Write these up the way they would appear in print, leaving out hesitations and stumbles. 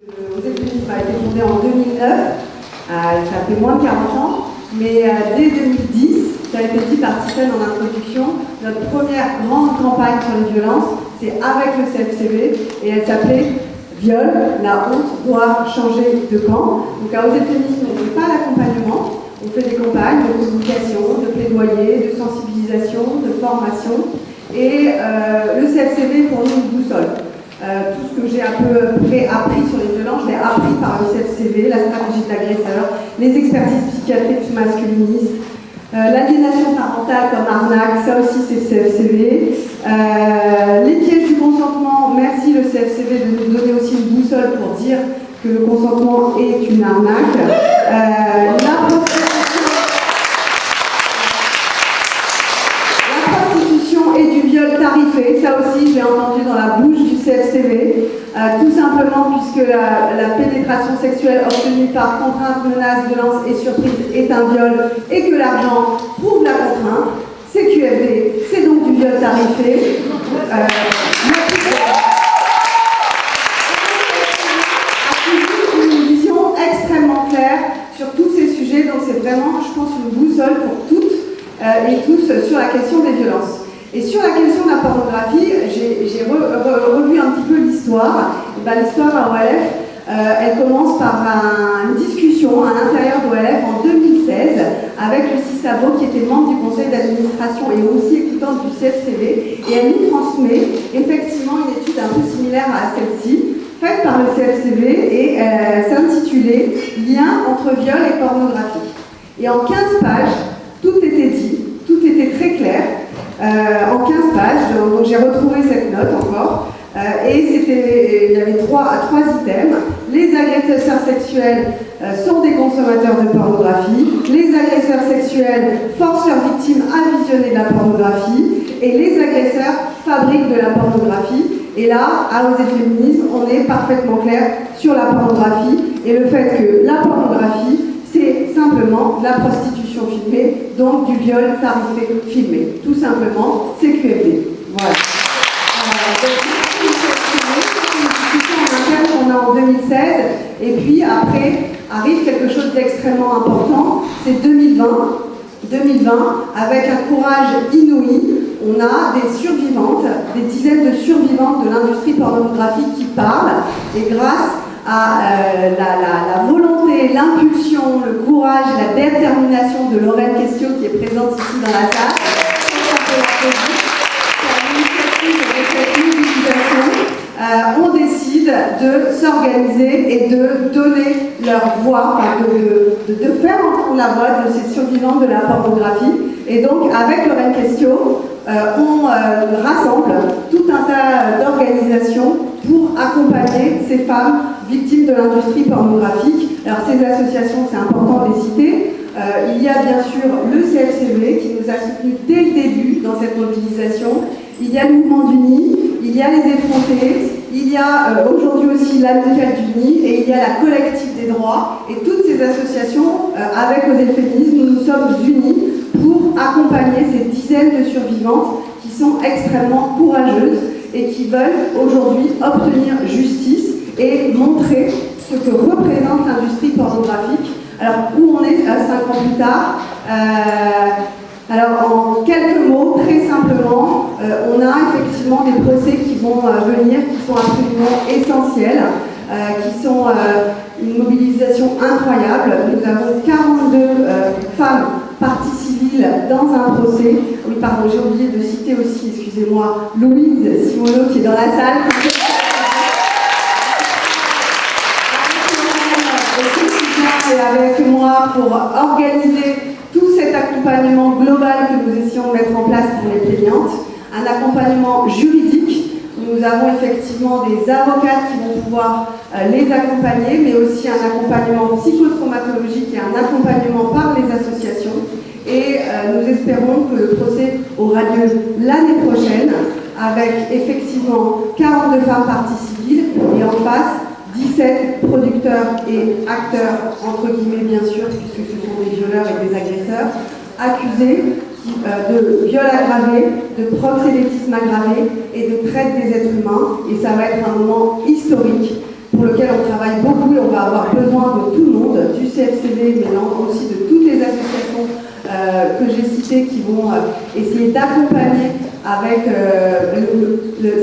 Euphémisme a été fondé en 2009, ça fait moins de 40 ans, mais dès 2010, ça a été dit par Tiffaine en introduction, notre première grande campagne sur les violences, c'est avec le CFCV, et elle s'appelait Viol, la honte doit changer de camp. Donc à Oser le féminisme, on ne fait pas l'accompagnement, on fait des campagnes de communication, de plaidoyer, de sensibilisation, de formation, et le CFCV est pour nous une boussole. Tout ce que j'ai un peu appris sur les violences, je l'ai appris par le CFCV, la stratégie de l'agresseur, les expertises psychiatriques masculinistes, l'aliénation parentale comme arnaque, ça aussi c'est le CFCV. Les pièges du consentement, merci le CFCV de nous donner aussi une boussole pour dire que le consentement est une arnaque. La prostitution et du viol tarifé, ça aussi je l'ai entendu dans la bouche du CFCV, tout simplement puisque la pénétration sexuelle obtenue par contrainte, menace, violence et surprise est un viol et que l'argent prouve la contrainte, c'est QFD, c'est donc du viol tarifé. Une vision extrêmement claire sur tous ces sujets, donc c'est vraiment, je pense, une boussole pour toutes et tous sur la question des violences. Et sur la question de la pornographie, j'ai revu un petit peu l'histoire. L'histoire à OLF, elle commence par une discussion à l'intérieur d'OLF en 2016 avec Lucie Sabot, qui était membre du conseil d'administration et aussi écoutante du CFCV. Et elle nous transmet effectivement une étude un peu similaire à celle-ci, faite par le CFCV, et s'intitulait « Lien entre viol et pornographie ». Et en 15 pages, tout était dit, tout était très clair. En 15 pages, donc j'ai retrouvé cette note encore, et il y avait trois items. Les agresseurs sexuels sont des consommateurs de pornographie, les agresseurs sexuels forcent leurs victimes à visionner de la pornographie, et les agresseurs fabriquent de la pornographie. Et là, à Oser le féminisme, on est parfaitement clair sur la pornographie, et le fait que la pornographie, c'est simplement la prostitution filmée, donc du viol tarifé filmé. Tout simplement, c'est QFD. Voilà. C'est une discussion en interne qu'on a en 2016, et puis après arrive quelque chose d'extrêmement important, c'est 2020. 2020, avec un courage inouï, on a des survivantes, des dizaines de survivantes de l'industrie pornographique qui parlent, et grâce à la volonté, l'impulsion, le courage et la détermination de Lorraine Questio qui est présente ici dans la salle. On décide de s'organiser et de donner leur voix, de faire entendre la voix de ces survivantes de la pornographie. Et donc, avec Lorraine Questio, on rassemble tout un tas d'organisations pour accompagner ces femmes victimes de l'industrie pornographique. Alors, ces associations, c'est important de les citer. Il y a bien sûr le CFCV qui nous a soutenus dès le début dans cette mobilisation. Il y a le Mouvement d'Uni, il y a les Effrontés, il y a aujourd'hui aussi l'Amicale d'Uni et il y a la Collective des droits. Et toutes ces associations, avec Oser le féminisme, nous nous sommes unis pour accompagner ces dizaines de survivantes qui sont extrêmement courageuses et qui veulent aujourd'hui obtenir justice et montrer ce que représente l'industrie pornographique. Alors, où on est 5 ans plus tard alors, en quelques mots, très simplement, on a effectivement des procès qui vont venir, qui sont absolument essentiels, qui sont une mobilisation incroyable. Nous avons 42 femmes parties civiles dans un procès. Oui, pardon, j'ai oublié de citer aussi, excusez-moi, Louise Simoneau qui est dans la salle. Avec moi pour organiser tout cet accompagnement global que nous essayons de mettre en place pour les plaignantes, un accompagnement juridique où nous avons effectivement des avocates qui vont pouvoir les accompagner, mais aussi un accompagnement psychotraumatologique et un accompagnement par les associations. Et nous espérons que le procès aura lieu l'année prochaine avec effectivement 42 femmes parties civiles et en face 17 producteurs et acteurs, entre guillemets bien sûr, puisque ce sont des violeurs et des agresseurs, accusés de viol aggravé, de proxénétisme aggravé et de traite des êtres humains. Et ça va être un moment historique pour lequel on travaille beaucoup et on va avoir besoin de tout le monde, du CFCD, mais aussi de toutes les associations que j'ai citées qui vont essayer d'accompagner avec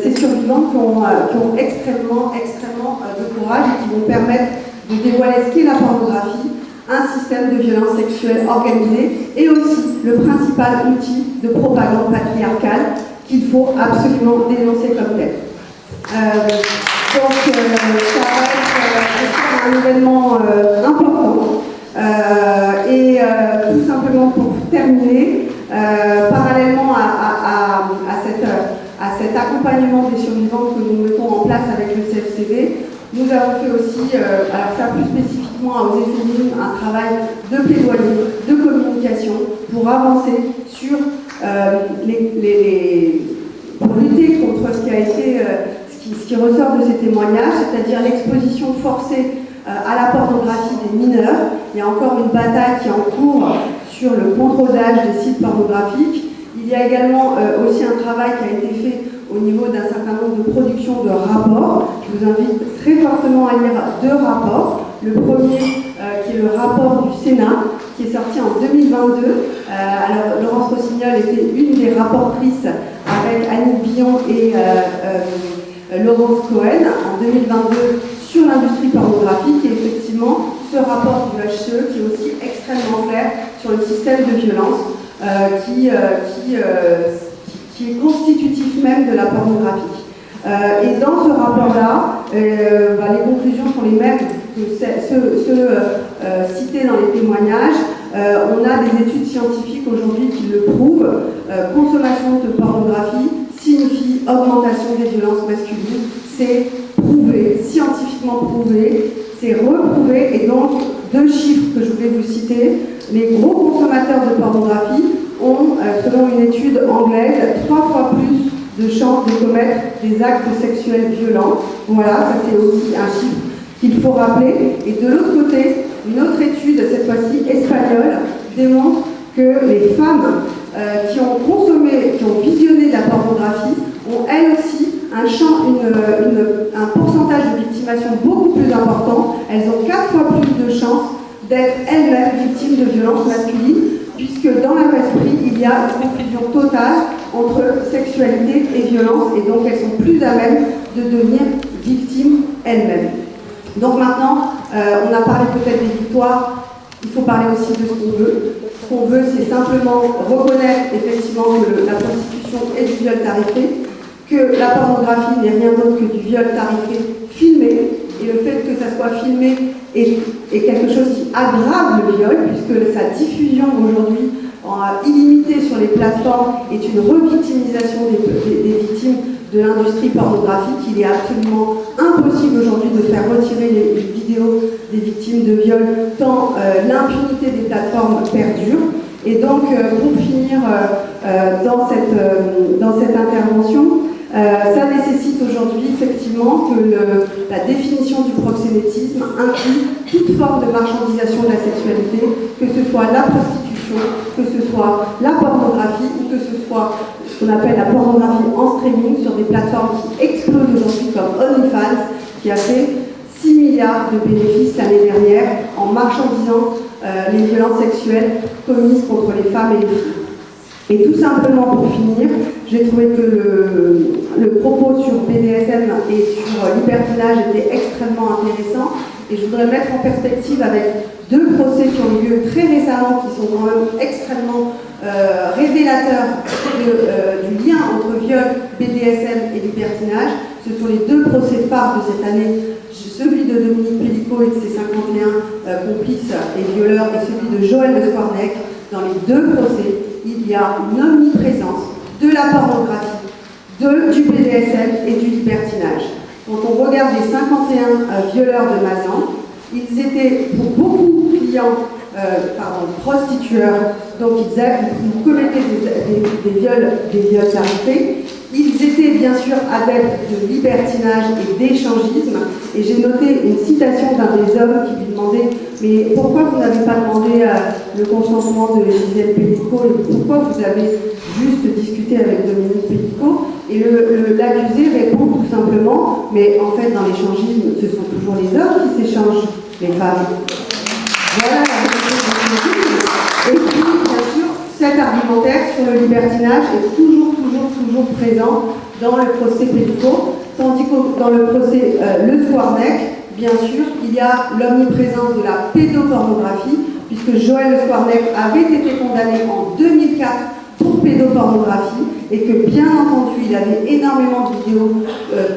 ces survivants qui ont extrêmement de courage et qui vont permettre de dévoiler ce qu'est la pornographie, un système de violence sexuelle organisée et aussi le principal outil de propagande patriarcale qu'il faut absolument dénoncer comme tel. Donc ça va être un événement important. Tout simplement pour terminer, parallèlement à cet accompagnement des survivants que nous mettons en place avec le CFCD, nous avons fait aussi, alors ça plus spécifiquement à Oser Féminisme, un travail de plaidoyer, de communication pour avancer sur pour lutter contre ce qui a été, ce qui ressort de ces témoignages, c'est-à-dire l'exposition forcée à la pornographie des mineurs. Il y a encore une bataille qui est en cours sur le contrôle d'âge des sites pornographiques. Il y a également aussi un travail qui a été fait au niveau d'un certain nombre de productions de rapports. Je vous invite très fortement à lire 2 rapports. Le premier, qui est le rapport du Sénat, qui est sorti en 2022. Alors, Laurence Rossignol était une des rapportrices avec Annick Billon et Laurence Cohen en 2022 sur l'industrie pornographique. Et effectivement, ce rapport du HCE qui est aussi extrêmement clair sur le système de violence qui est constitutif même de la pornographie. Et dans ce rapport-là, les conclusions sont les mêmes que ceux cités dans les témoignages. On a des études scientifiques aujourd'hui qui le prouvent. Consommation de pornographie signifie augmentation des violences masculines. C'est prouvé, scientifiquement prouvé, c'est reprouvé. Et donc, 2 chiffres que je voulais vous citer. Les gros consommateurs de pornographie ont, selon une étude anglaise, 3 fois plus de chances de commettre des actes sexuels violents. Voilà, ça c'est aussi un chiffre qu'il faut rappeler. Et de l'autre côté, une autre étude, cette fois-ci espagnole, démontre que les femmes qui ont consommé, qui ont visionné de la pornographie, ont elles aussi un pourcentage de victimation beaucoup plus important. Elles ont 4 fois plus de chances d'être elles-mêmes victimes de violences masculines, puisque dans leur esprit, il y a une confusion totale entre sexualité et violence, et donc elles sont plus à même de devenir victimes elles-mêmes. Donc maintenant, on a parlé peut-être des victoires, il faut parler aussi de ce qu'on veut. Ce qu'on veut, c'est simplement reconnaître effectivement que la prostitution est du viol tarifé, que la pornographie n'est rien d'autre que du viol tarifé filmé, et le fait que ça soit filmé est quelque chose qui aggrave le viol, puisque sa diffusion aujourd'hui illimitée sur les plateformes est une revictimisation des victimes de l'industrie pornographique. Il est absolument impossible aujourd'hui de faire retirer les vidéos des victimes de viol tant l'impunité des plateformes perdure. Et donc, pour finir dans cette intervention, ça nécessite aujourd'hui effectivement que la définition du proxénétisme inclut toute forme de marchandisation de la sexualité, que ce soit la prostitution, que ce soit la pornographie ou que ce soit ce qu'on appelle la pornographie en streaming sur des plateformes qui explosent aujourd'hui comme OnlyFans, qui a fait 6 milliards de bénéfices l'année dernière en marchandisant les violences sexuelles commises contre les femmes et les filles. Et tout simplement pour finir, j'ai trouvé que le propos sur BDSM et sur libertinage était extrêmement intéressant, et je voudrais mettre en perspective avec 2 procès qui ont eu lieu très récemment, qui sont quand même extrêmement révélateurs du lien entre viol, BDSM et libertinage. Ce sont les 2 procès phares de cette année, celui de Dominique Pellicot et de ses 51 complices et violeurs, et celui de Joël Le Scornec. Dans les 2 procès, il y a une omniprésence de la pornographie, du BDSM et du libertinage. Quand on regarde les 51 violeurs de Mazan, ils étaient pour beaucoup clients, prostitueurs, donc ils commettaient des viols tarifés. Ils étaient bien sûr adeptes de libertinage et d'échangisme, et j'ai noté une citation d'un des hommes qui lui demandait « Mais pourquoi vous n'avez pas demandé le consentement de Gisèle Pellicot et pourquoi vous avez juste discuté avec Dominique Pellicot ?» Et l'accusé répond tout simplement simplement, mais en fait dans l'échangisme, ce sont toujours les hommes qui s'échangent, les femmes. Voilà la réalité de l'échangisme. Et puis, bien sûr, cet argumentaire sur le libertinage est toujours présent dans le procès pédicaux, tandis que dans le procès Le Squarneck, bien sûr, il y a l'omniprésence de la pédopornographie, puisque Joël Le Squarneck avait été condamné en 2004 pour pédopornographie, et que bien entendu, il avait énormément de vidéos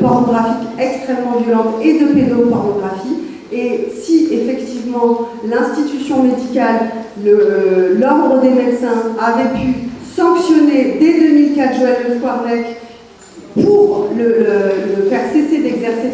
pornographiques extrêmement violentes et de pédopornographie. Et si effectivement l'institution médicale, l'ordre des médecins avait pu sanctionner dès 2004 Joël Le Squarneck pour le faire cesser d'exercer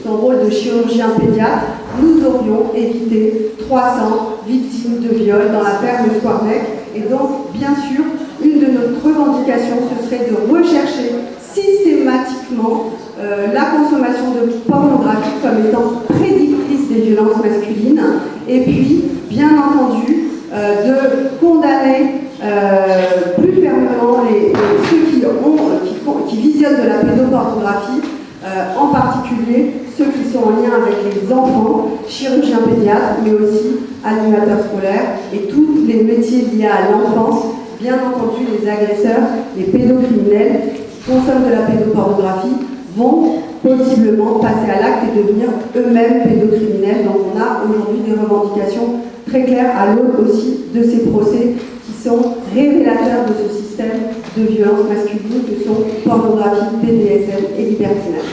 son rôle de chirurgien pédiatre, nous aurions évité 300 victimes de viol dans l'affaire Le Squarneck. Et donc, bien sûr, une de nos revendications, ce serait de rechercher systématiquement la consommation de pornographie comme étant prédictrice des violences masculines, et puis, bien entendu, de condamner plus fermement ceux qui visionnent de la pédopornographie, en particulier ceux qui sont en lien avec les enfants, chirurgiens pédiatres, mais aussi animateurs scolaires et tous les métiers liés à l'enfance. Bien entendu, les agresseurs, les pédocriminels qui consomment de la pédopornographie vont possiblement passer à l'acte et devenir eux-mêmes pédocriminels. Donc on a aujourd'hui des revendications très claires à l'aune aussi de ces procès qui sont révélateurs de ce système de violence masculine que sont pornographie, BDSM et libertinage.